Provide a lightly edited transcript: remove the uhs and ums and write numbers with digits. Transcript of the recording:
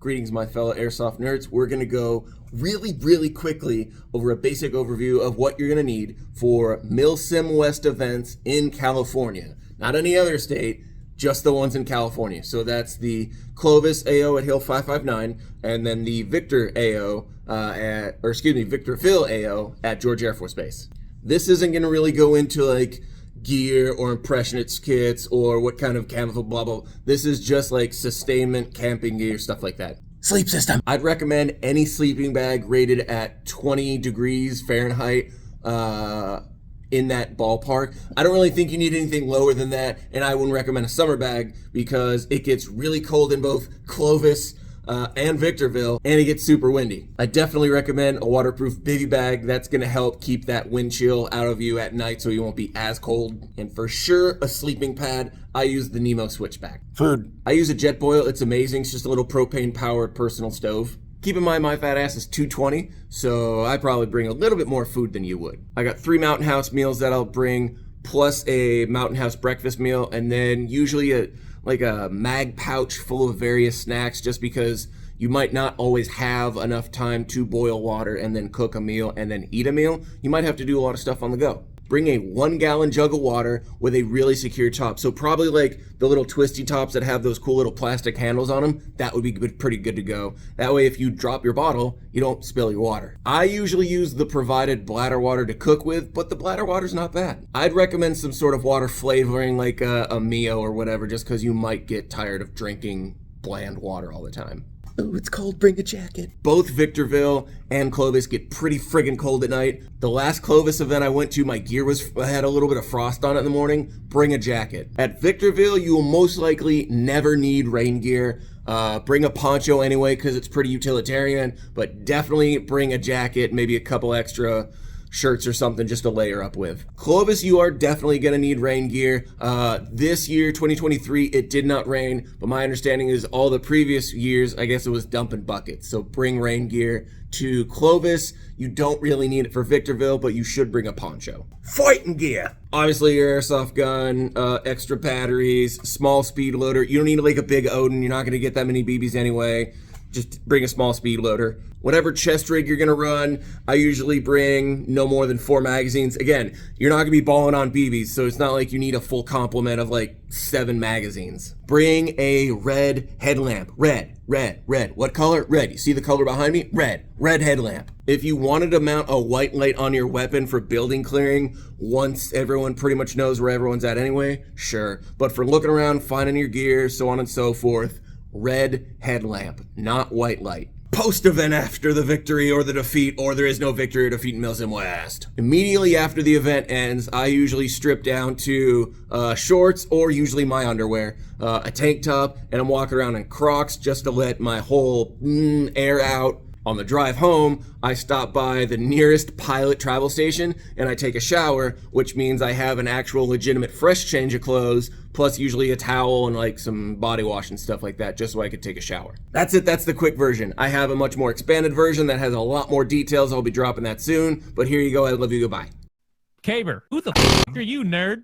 Greetings, my fellow airsoft nerds. We're going to go really quickly over a basic overview of what you're going to need for Milsim West events in California. Not any other state, just the ones in California. So that's the Clovis AO at Hill 559, and then the Victorville AO at George Air Force Base. This isn't going to really go into like gear or impressionist kits or what kind of camouflage blah blah. This is just like sustainment camping gear, stuff like that. Sleep system. I'd recommend any sleeping bag rated at 20 degrees Fahrenheit in that ballpark. I don't really think you need anything lower than that, and I wouldn't recommend a summer bag because it gets really cold in both Clovis and Victorville, and it gets super windy. I definitely recommend a waterproof bivy bag. That's gonna help keep that wind chill out of you at night so you won't be as cold. And for sure, a sleeping pad. I use the Nemo Switchback. Food. I use a Jetboil. It's amazing. It's just a little propane-powered personal stove. Keep in mind, my fat ass is 220, so I probably bring a little bit more food than you would. I got 3 Mountain House meals that I'll bring, plus a Mountain House breakfast meal, and then usually a mag pouch full of various snacks, just because you might not always have enough time to boil water and then cook a meal and then eat a meal. You might have to do a lot of stuff on the go. Bring a 1-gallon jug of water with a really secure top. So probably like the little twisty tops that have those cool little plastic handles on them. That would be pretty good to go. That way, if you drop your bottle, you don't spill your water. I usually use the provided bladder water to cook with, but the bladder water's not bad. I'd recommend some sort of water flavoring like a Mio or whatever, just because you might get tired of drinking bland water all the time. Oh, it's cold, bring a jacket. Both Victorville and Clovis get pretty friggin' cold at night. The last Clovis event I went to, my gear had a little bit of frost on it in the morning. Bring a jacket. At Victorville, you will most likely never need rain gear. Bring a poncho anyway, because it's pretty utilitarian, but definitely bring a jacket, maybe a couple extra shirts or something just to layer up with. Clovis, you are definitely going to need rain gear. This year, 2023, it did not rain, but my understanding is all the previous years, I guess it was dumping buckets. So bring rain gear to Clovis. You don't really need it for Victorville, but you should bring a poncho. Fighting gear. Obviously your airsoft gun, extra batteries, small speed loader. You don't need like a big Odin. You're not going to get that many BBs anyway. Just bring a small speed loader. Whatever chest rig you're gonna run, I usually bring no more than 4 magazines. Again, you're not gonna be balling on BBs, so it's not like you need a full complement of like 7 magazines. Bring a red headlamp. Red. What color? Red. You see the color behind me? Red. Red headlamp. If you wanted to mount a white light on your weapon for building clearing, once everyone pretty much knows where everyone's at anyway, sure. But for looking around, finding your gear, so on and so forth, red headlamp, not white light. Post-event after the victory or the defeat, or there is no victory or defeat in Milsim West. Immediately after the event ends, I usually strip down to shorts or usually my underwear, a tank top, and I'm walking around in Crocs just to let my whole air out. On the drive home, I stop by the nearest pilot travel station and I take a shower, which means I have an actual legitimate fresh change of clothes, plus usually a towel and like some body wash and stuff like that, just so I could take a shower. That's it, that's the quick version. I have a much more expanded version that has a lot more details. I'll be dropping that soon, but here you go, I love you, goodbye. Caber, who the f*** are you, nerd?